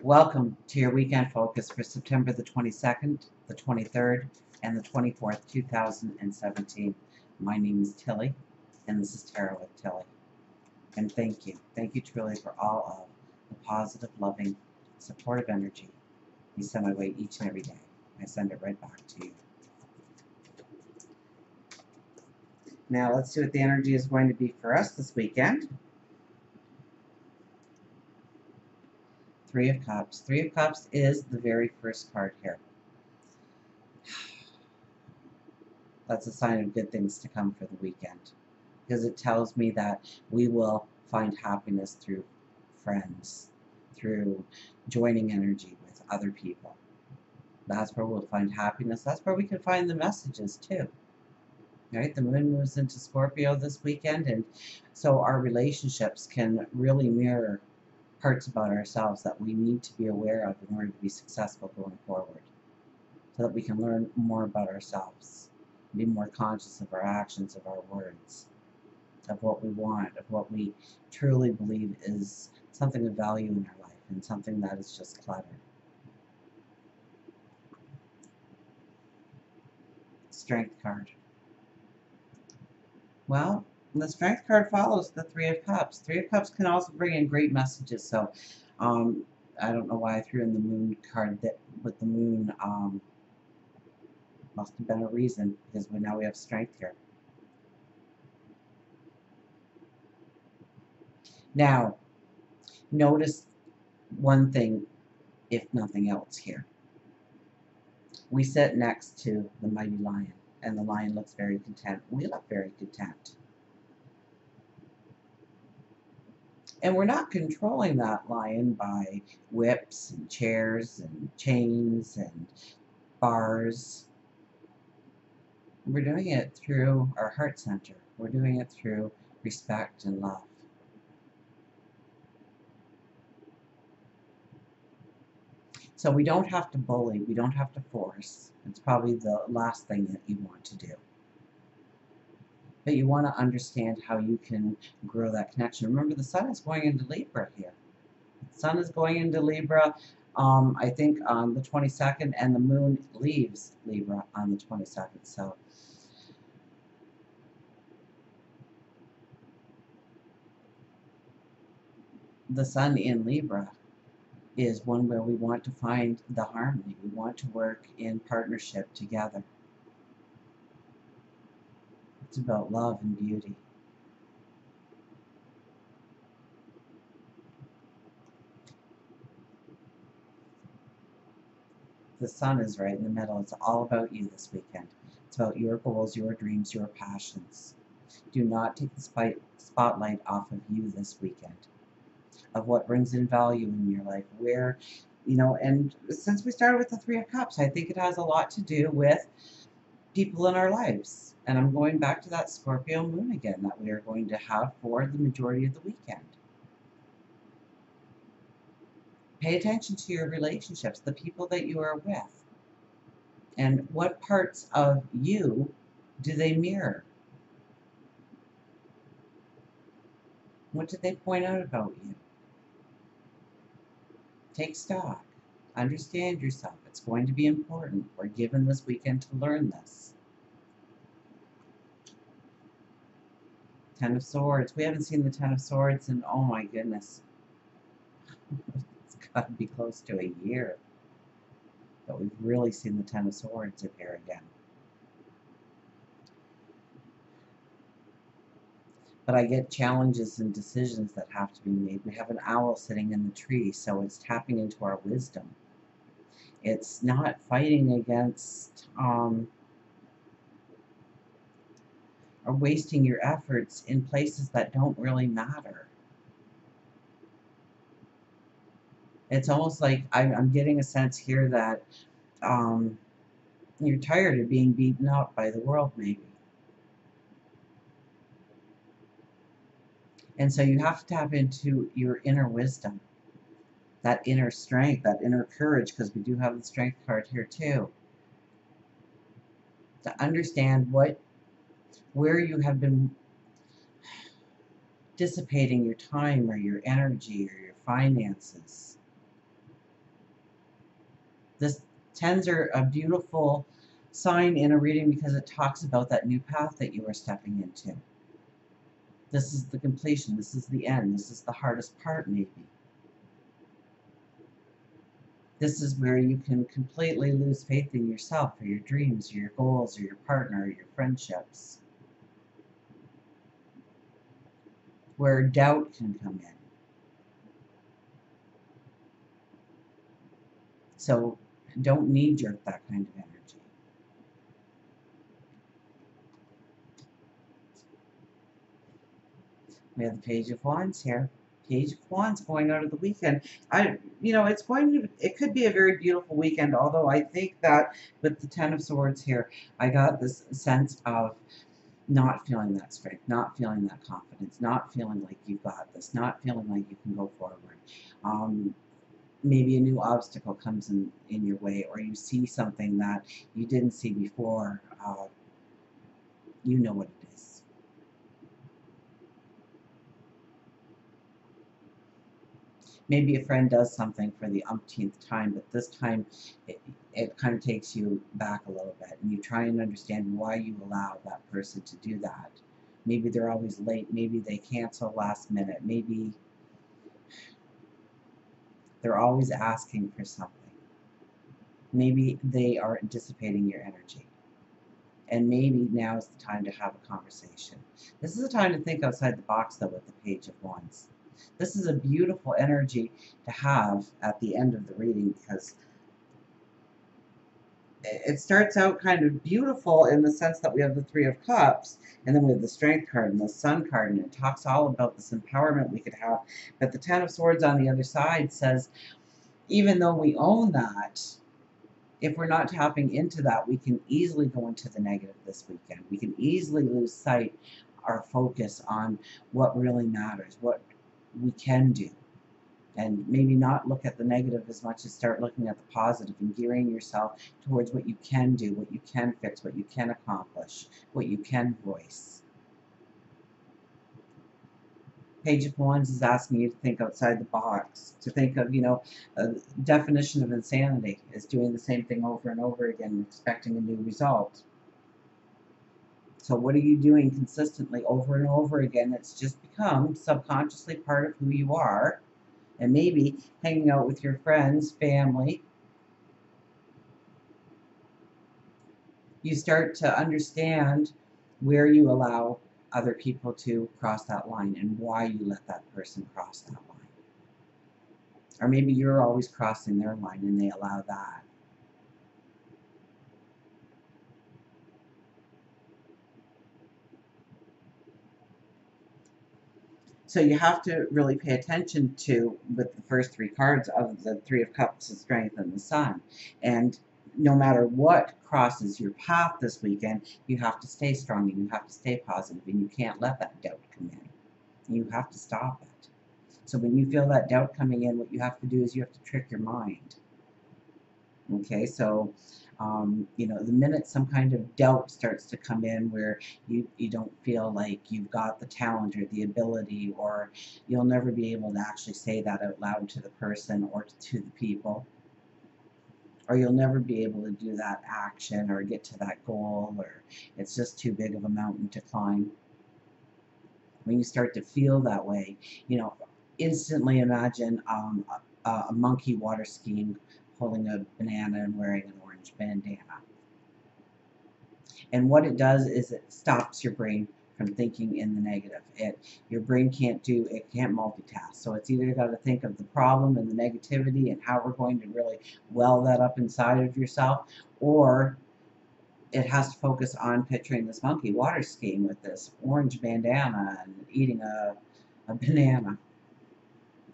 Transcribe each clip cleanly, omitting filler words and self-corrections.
Welcome to your weekend focus for September the 22nd, the 23rd, and the 24th, 2017. My name is Tilly, and this is Tarot with Tilly. And thank you. Thank you truly for all of the positive, loving, supportive energy you send my way each and every day. I send it right back to you. Now let's see what the energy is going to be for us this weekend. Three of Cups. Three of Cups is the very first card here. That's a sign of good things to come for the weekend, because it tells me that we will find happiness through friends, through joining energy with other people. That's where we'll find happiness. That's where we can find the messages too. Right? The moon moves into Scorpio this weekend, and so our relationships can really mirror parts about ourselves that we need to be aware of in order to be successful going forward, so that we can learn more about ourselves, be more conscious of our actions, of our words, of what we want, of what we truly believe is something of value in our life and something that is just clutter. Strength card. Well, the Strength card follows the Three of Cups. Three of Cups can also bring in great messages. So, I don't know why I threw in the Moon card that with the Moon. Must have been a reason, because now we have Strength here. Now, notice one thing, if nothing else here. We sit next to the mighty lion, and the lion looks very content. We look very content. And we're not controlling that lion by whips and chairs and chains and bars. We're doing it through our heart center. We're doing it through respect and love. So we don't have to bully, we don't have to force. It's probably the last thing that you want to do. But you want to understand how you can grow that connection. Remember, the sun is going into Libra here. The sun is going into Libra, I think on the 22nd, and the moon leaves Libra on the 22nd. So the sun in Libra is one where we want to find the harmony. We want to work in partnership together. It's about love and beauty. The sun is right in the middle. It's all about you this weekend. It's about your goals, your dreams, your passions. Do not take the spotlight off of you this weekend, of what brings in value in your life, where, and since we started with the Three of Cups, I think it has a lot to do with people in our lives. And I'm going back to that Scorpio moon again that we are going to have for the majority of the weekend. Pay attention to your relationships, the people that you are with, and what parts of you do they mirror? What did they point out about you? Take stock. Understand yourself. It's going to be important. We're given this weekend to learn this. Ten of Swords. We haven't seen the Ten of Swords in, oh my goodness, it's got to be close to a year. But we've really seen the Ten of Swords appear again. But I get challenges and decisions that have to be made. We have an owl sitting in the tree, so it's tapping into our wisdom. It's not fighting against or wasting your efforts in places that don't really matter. It's almost like I'm getting a sense here that you're tired of being beaten up by the world, maybe. And so you have to tap into your inner wisdom, that inner strength, that inner courage, because we do have the Strength card here too, to understand where you have been dissipating your time or your energy or your finances. This tens are a beautiful sign in a reading because it talks about that new path that you are stepping into. This is the completion. This is the end. This is the hardest part, maybe. This is where you can completely lose faith in yourself, or your dreams, or your goals, or your partner, or your friendships. Where doubt can come in. So don't knee-jerk that kind of energy. We have the Page of Wands here. Page of Wands going out of the weekend. It could be a very beautiful weekend, although I think that with the Ten of Swords here, I got this sense of not feeling that strength, not feeling that confidence, not feeling like you've got this, not feeling like you can go forward. Maybe a new obstacle comes in your way, or you see something that you didn't see before. You know what it is. Maybe a friend does something for the umpteenth time, but this time it kind of takes you back a little bit, and you try and understand why you allow that person to do that. Maybe they're always late, maybe they cancel last minute, maybe they're always asking for something. Maybe they are dissipating your energy. And maybe now is the time to have a conversation. This is a time to think outside the box, though, with the Page of Wands. This is a beautiful energy to have at the end of the reading, because it starts out kind of beautiful in the sense that we have the Three of Cups, and then we have the Strength card and the Sun card, and it talks all about this empowerment we could have. But the Ten of Swords on the other side says, even though we own that, if we're not tapping into that, we can easily go into the negative this weekend. We can easily lose sight, our focus on what really matters, what we can do. And maybe not look at the negative as much as start looking at the positive and gearing yourself towards what you can do, what you can fix, what you can accomplish, what you can voice. Page of Wands is asking you to think outside the box, to think of, a definition of insanity is doing the same thing over and over again, expecting a new result. So what are you doing consistently over and over again that's just become subconsciously part of who you are? And maybe hanging out with your friends, family, you start to understand where you allow other people to cross that line and why you let that person cross that line. Or maybe you're always crossing their line and they allow that. So you have to really pay attention to, with the first three cards of the Three of Cups, the Strength, and the Sun. And no matter what crosses your path this weekend, you have to stay strong and you have to stay positive, and you can't let that doubt come in. You have to stop it. So when you feel that doubt coming in, what you have to do is you have to trick your mind. Okay, so the minute some kind of doubt starts to come in where you don't feel like you've got the talent or the ability, or you'll never be able to actually say that out loud to the person or to the people, or you'll never be able to do that action or get to that goal, or it's just too big of a mountain to climb. When you start to feel that way, instantly imagine a monkey water skiing, holding a banana and wearing an orange bandana. And what it does is it stops your brain from thinking in the negative. Your brain can't multitask. So it's either got to think of the problem and the negativity and how we're going to really well that up inside of yourself, or it has to focus on picturing this monkey water skiing with this orange bandana and eating a banana.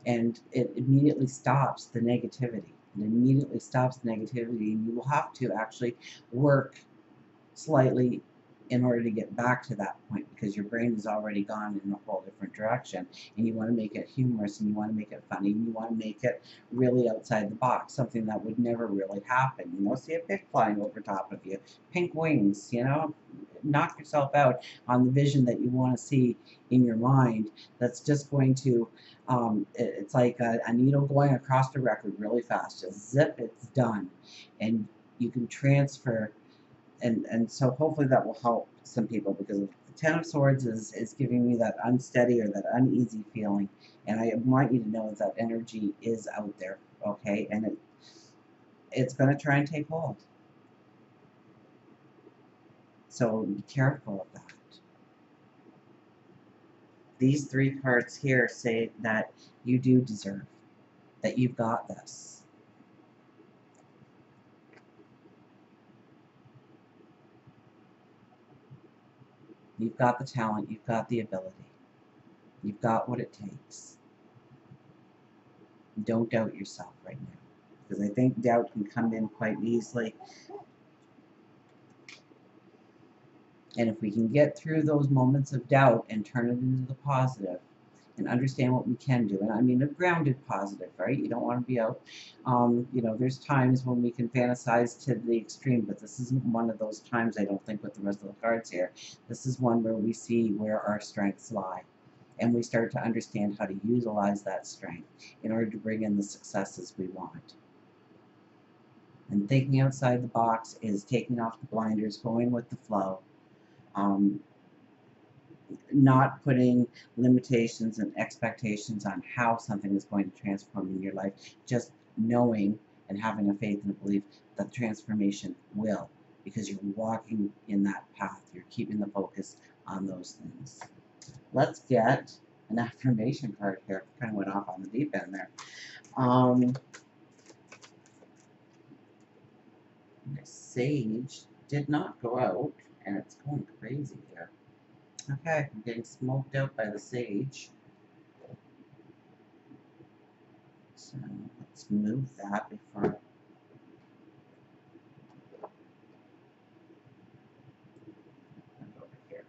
And it immediately stops the negativity. It immediately stops the negativity, and you will have to actually work slightly in order to get back to that point, because your brain has already gone in a whole different direction, and you want to make it humorous, and you want to make it funny, and you want to make it really outside the box, something that would never really happen. See a pig flying over top of you, pink wings, knock yourself out on the vision that you want to see in your mind. That's just going to it's like a needle going across the record really fast. Just zip, it's done, and you can transfer. And so hopefully that will help some people, because the Ten of Swords is giving me that unsteady or that uneasy feeling, and I want you to know that energy is out there, okay, and it's going to try and take hold. So be careful of that. These three cards here say that you do deserve, that you've got this. You've got the talent, you've got the ability, you've got what it takes. Don't doubt yourself right now, because I think doubt can come in quite easily. And if we can get through those moments of doubt and turn it into the positive and understand what we can do, and I mean a grounded positive, right? You don't want to be out, there's times when we can fantasize to the extreme, but this isn't one of those times, I don't think, with the rest of the cards here. This is one where we see where our strengths lie, and we start to understand how to utilize that strength in order to bring in the successes we want. And thinking outside the box is taking off the blinders, going with the flow, not putting limitations and expectations on how something is going to transform in your life, just knowing and having a faith and a belief that the transformation will, because you're walking in that path. You're keeping the focus on those things. Let's get an affirmation card here. Kind of went off on the deep end there. My sage did not go out, and it's going crazy here. Okay, I'm getting smoked out by the sage. So let's move that before. Over here.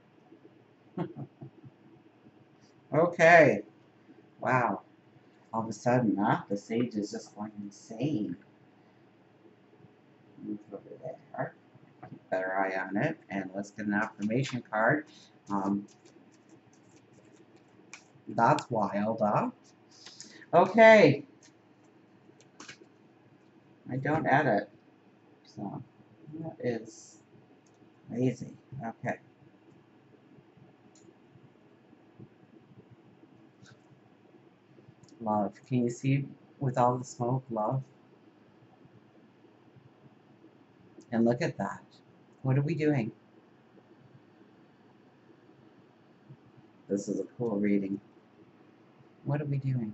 Okay. Wow. All of a sudden, the sage is just going insane. Move over there. Keep a better eye on it, and let's get an affirmation card. That's wild, huh? Okay. I don't edit, so that is crazy. Okay. Love. Can you see with all the smoke, love? And look at that. What are we doing? This is a cool reading. What are we doing?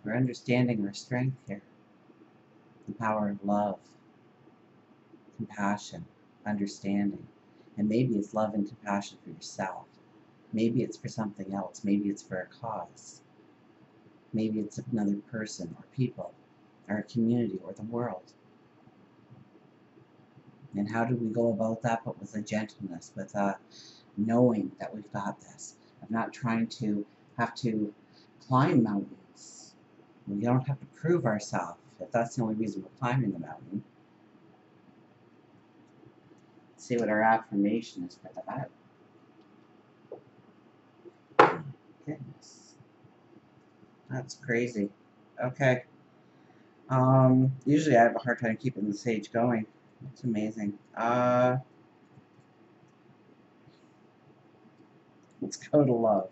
We're understanding our strength here. The power of love, compassion, understanding. And maybe it's love and compassion for yourself. Maybe it's for something else. Maybe it's for a cause. Maybe it's another person or people or a community or the world. And how do we go about that? But with a gentleness, with a knowing that we've got this. Of not trying to have to climb mountains. We don't have to prove ourselves, if that's the only reason we're climbing the mountain. Let's see what our affirmation is for that. Goodness. That's crazy. Okay. Usually I have a hard time keeping the sage going. It's amazing. Let's go to love.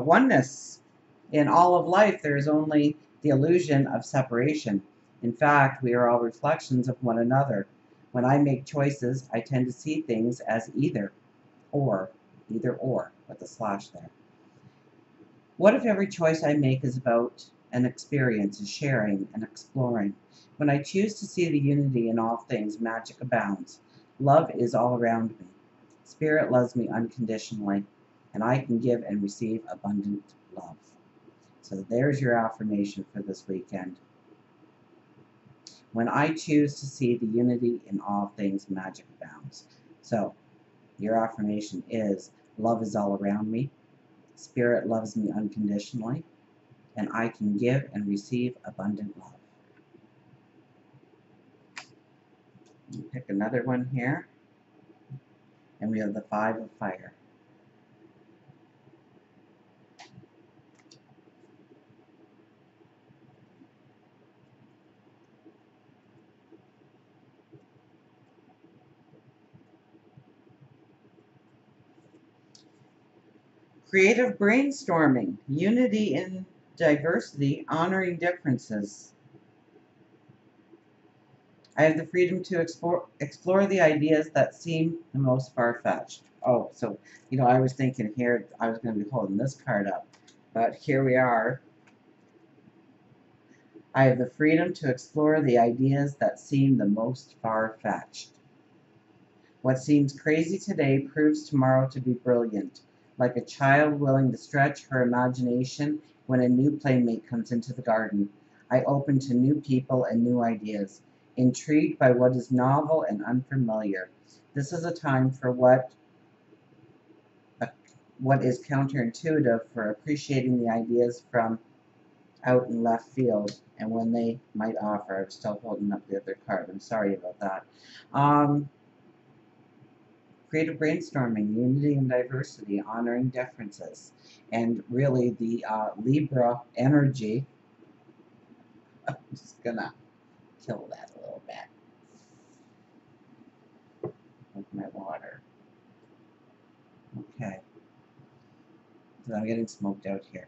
Oneness. In all of life, there is only the illusion of separation. In fact, we are all reflections of one another. When I make choices, I tend to see things as either or, with a slash there. What if every choice I make is about an experience, a sharing, and exploring? When I choose to see the unity in all things, magic abounds. Love is all around me. Spirit loves me unconditionally, and I can give and receive abundant love. So there's your affirmation for this weekend. When I choose to see the unity in all things, magic abounds. So, your affirmation is, love is all around me, Spirit loves me unconditionally, and I can give and receive abundant love. Pick another one here, and we have the Five of Fire. Creative brainstorming, unity in diversity, honoring differences. I have the freedom to explore the ideas that seem the most far-fetched. Oh, so, I was thinking here I was going to be holding this card up, but here we are. I have the freedom to explore the ideas that seem the most far-fetched. What seems crazy today proves tomorrow to be brilliant, like a child willing to stretch her imagination when a new playmate comes into the garden. I open to new people and new ideas, intrigued by what is novel and unfamiliar. This is a time for what is counterintuitive, for appreciating the ideas from out in left field and when they might offer. I'm still holding up the other card. I'm sorry about that. Creative brainstorming, unity and diversity, honoring differences. And really the Libra energy, I'm just gonna kill that a little bit with my water. Okay. So I'm getting smoked out here.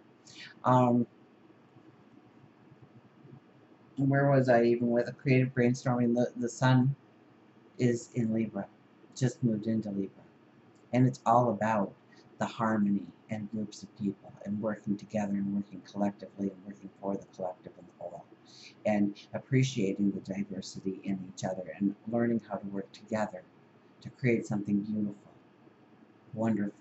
Where was I even with a creative brainstorming? The sun is in Libra, just moved into Libra. And it's all about the harmony and groups of people and working together and working collectively and working for the collective and the whole. And appreciating the diversity in each other and learning how to work together to create something beautiful, wonderful.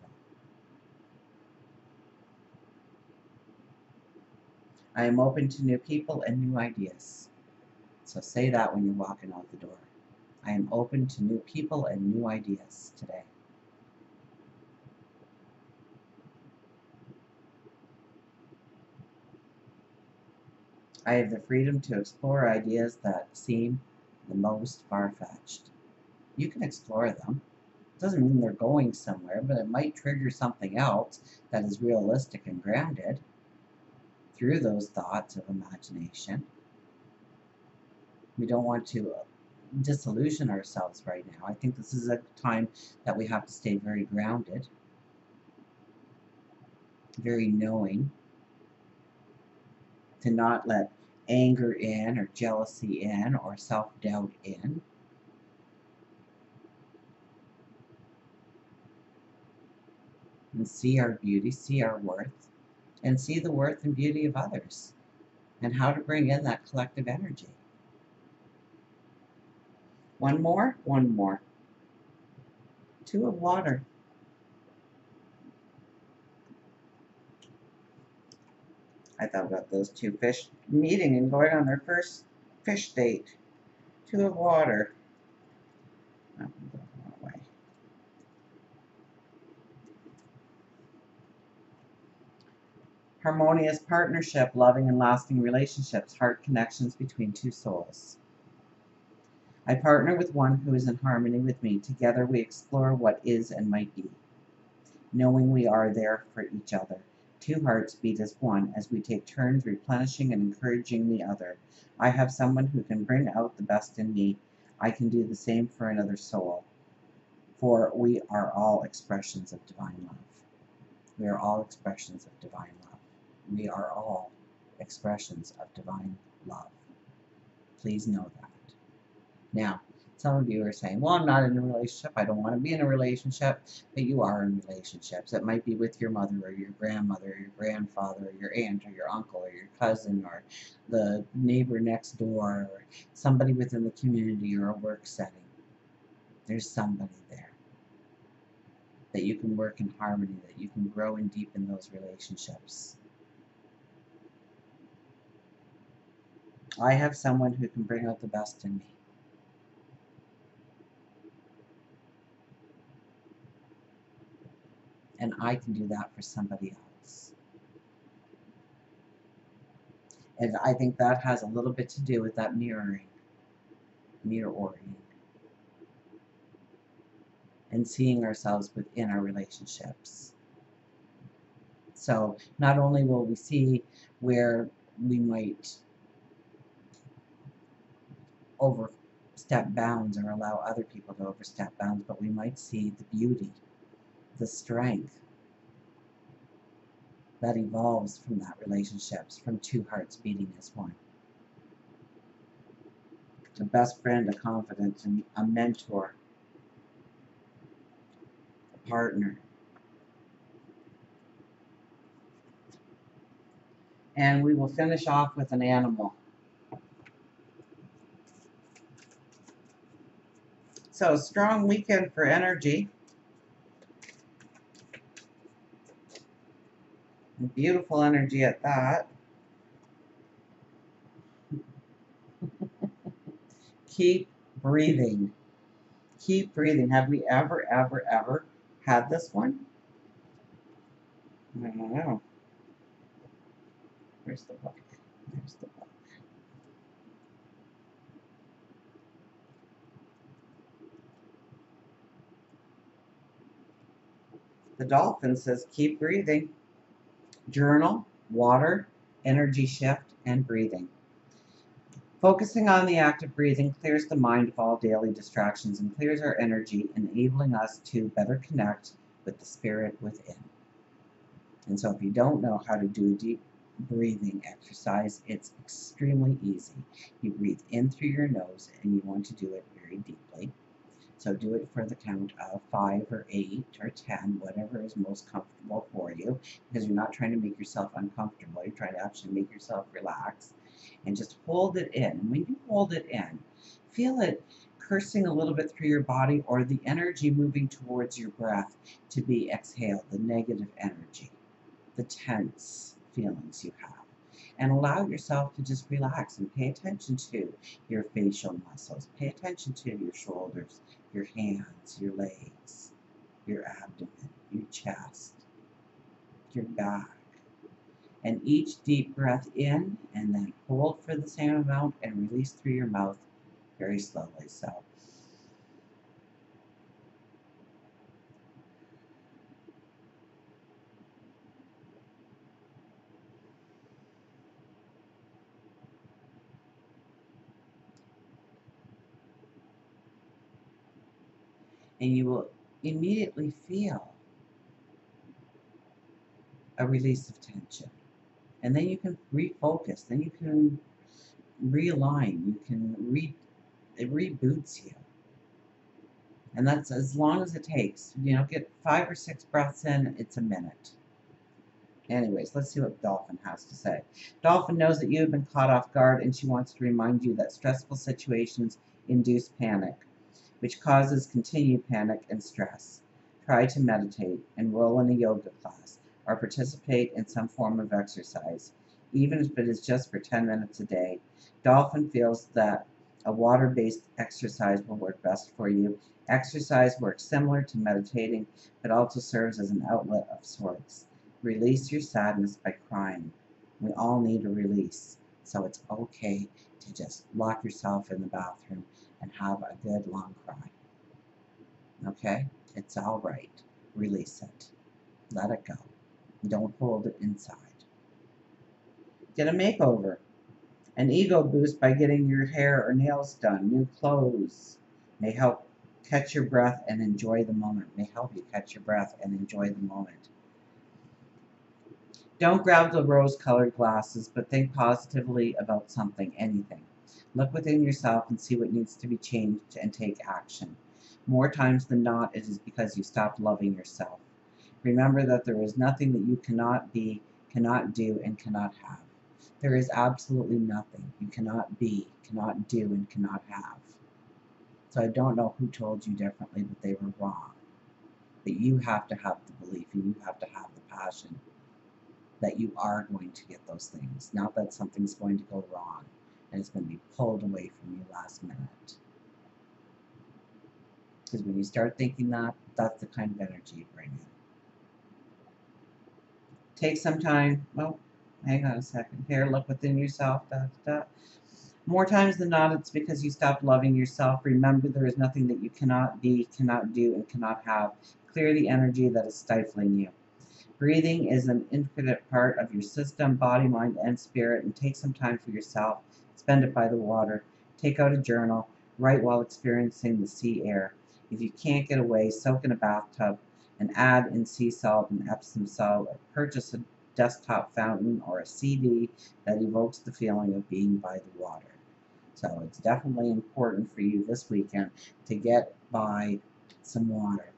I am open to new people and new ideas. So say that when you're walking out the door. I am open to new people and new ideas today. I have the freedom to explore ideas that seem the most far-fetched. You can explore them. It doesn't mean they're going somewhere, but it might trigger something else that is realistic and grounded through those thoughts of imagination. We don't want to disillusion ourselves right now. I think this is a time that we have to stay very grounded, very knowing, to not let anger in or jealousy in or self-doubt in. And see our beauty, see our worth, and see the worth and beauty of others, and how to bring in that collective energy. One more, one more. Two of water. I thought about those two fish meeting and going on their first fish date. Two of water. Oh, away. Harmonious partnership, loving and lasting relationships, heart connections between two souls. I partner with one who is in harmony with me. Together we explore what is and might be, knowing we are there for each other. Two hearts beat as one as we take turns replenishing and encouraging the other. I have someone who can bring out the best in me. I can do the same for another soul, for we are all expressions of divine love. We are all expressions of divine love. We are all expressions of divine love. Please know that. Now, some of you are saying, well, I'm not in a relationship. I don't want to be in a relationship. But you are in relationships. It might be with your mother or your grandmother or your grandfather or your aunt or your uncle or your cousin or the neighbor next door or somebody within the community or a work setting. There's somebody there that you can work in harmony, that you can grow and deepen those relationships. I have someone who can bring out the best in me. And I can do that for somebody else. And I think that has a little bit to do with that mirroring, and seeing ourselves within our relationships. So not only will we see where we might overstep bounds or allow other people to overstep bounds, but we might see the beauty, the strength that evolves from that relationships, from two hearts beating as one. A best friend, a confidant, and a mentor, a partner. And we will finish off with an animal. So, strong weekend for energy. And beautiful energy at that. Keep breathing. Keep breathing. Have we ever had this one? I don't know. Where's the book? There's the book. The dolphin says, keep breathing. Journal, water, energy shift, and breathing. Focusing on the act of breathing clears the mind of all daily distractions and clears our energy, enabling us to better connect with the spirit within. And so if you don't know how to do a deep breathing exercise, it's extremely easy. You breathe in through your nose and you want to do it very deeply. So do it for the count of 5 or 8 or 10, whatever is most comfortable for you, because you're not trying to make yourself uncomfortable. You're trying to actually make yourself relax. And just hold it in. And when you hold it in, feel it coursing a little bit through your body, or the energy moving towards your breath to be exhaled, the negative energy, the tense feelings you have. And allow yourself to just relax and pay attention to your facial muscles. Pay attention to your shoulders, your hands, your legs, your abdomen, your chest, your back. And each deep breath in, and then hold for the same amount and release through your mouth very slowly. So and you will immediately feel a release of tension. And then you can refocus, then you can realign, it reboots you. And that's as long as it takes. Get 5 or 6 breaths in, it's a minute. Anyways, let's see what Dolphin has to say. Dolphin knows that you have been caught off guard, and she wants to remind you that stressful situations induce panic, which causes continued panic and stress. Try to meditate, enroll in a yoga class, or participate in some form of exercise, even if it is just for 10 minutes a day. Dolphin feels that a water-based exercise will work best for you. Exercise works similar to meditating, but also serves as an outlet of sorts. Release your sadness by crying. We all need a release, so it's okay to just lock yourself in the bathroom and have a good long cry. Okay? It's all right. Release it. Let it go. Don't hold it inside. Get a makeover. An ego boost by getting your hair or nails done. New clothes may help catch your breath and enjoy the moment. May help you catch your breath and enjoy the moment. Don't grab the rose-colored glasses, but think positively about something, anything. Look within yourself and see what needs to be changed and take action. More times than not, it is because you stopped loving yourself. Remember that there is nothing that you cannot be, cannot do, and cannot have. There is absolutely nothing you cannot be, cannot do, and cannot have. So I don't know who told you differently, but they were wrong. But you have to have the belief, and you have to have the passion that you are going to get those things, not that something's going to go wrong and it's going to be pulled away from you last minute. Because when you start thinking that, that's the kind of energy you bring in. Take some time. Oh, hang on a second here. Look within yourself. More times than not, it's because you stopped loving yourself. Remember, there is nothing that you cannot be, cannot do, and cannot have. Clear the energy that is stifling you. Breathing is an intricate part of your system, body, mind, and spirit, and take some time for yourself. Spend it by the water. Take out a journal. Write while experiencing the sea air. If you can't get away, soak in a bathtub and add in sea salt and Epsom salt, or purchase a desktop fountain or a CD that evokes the feeling of being by the water. So it's definitely important for you this weekend to get by some water.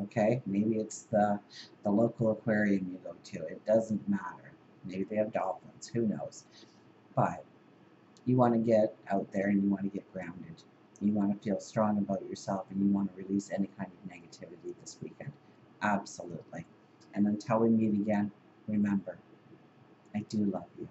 Okay, maybe it's the local aquarium you go to. It doesn't matter. Maybe they have dolphins. Who knows? But you want to get out there and you want to get grounded. You want to feel strong about yourself and you want to release any kind of negativity this weekend. Absolutely. And until we meet again, remember, I do love you.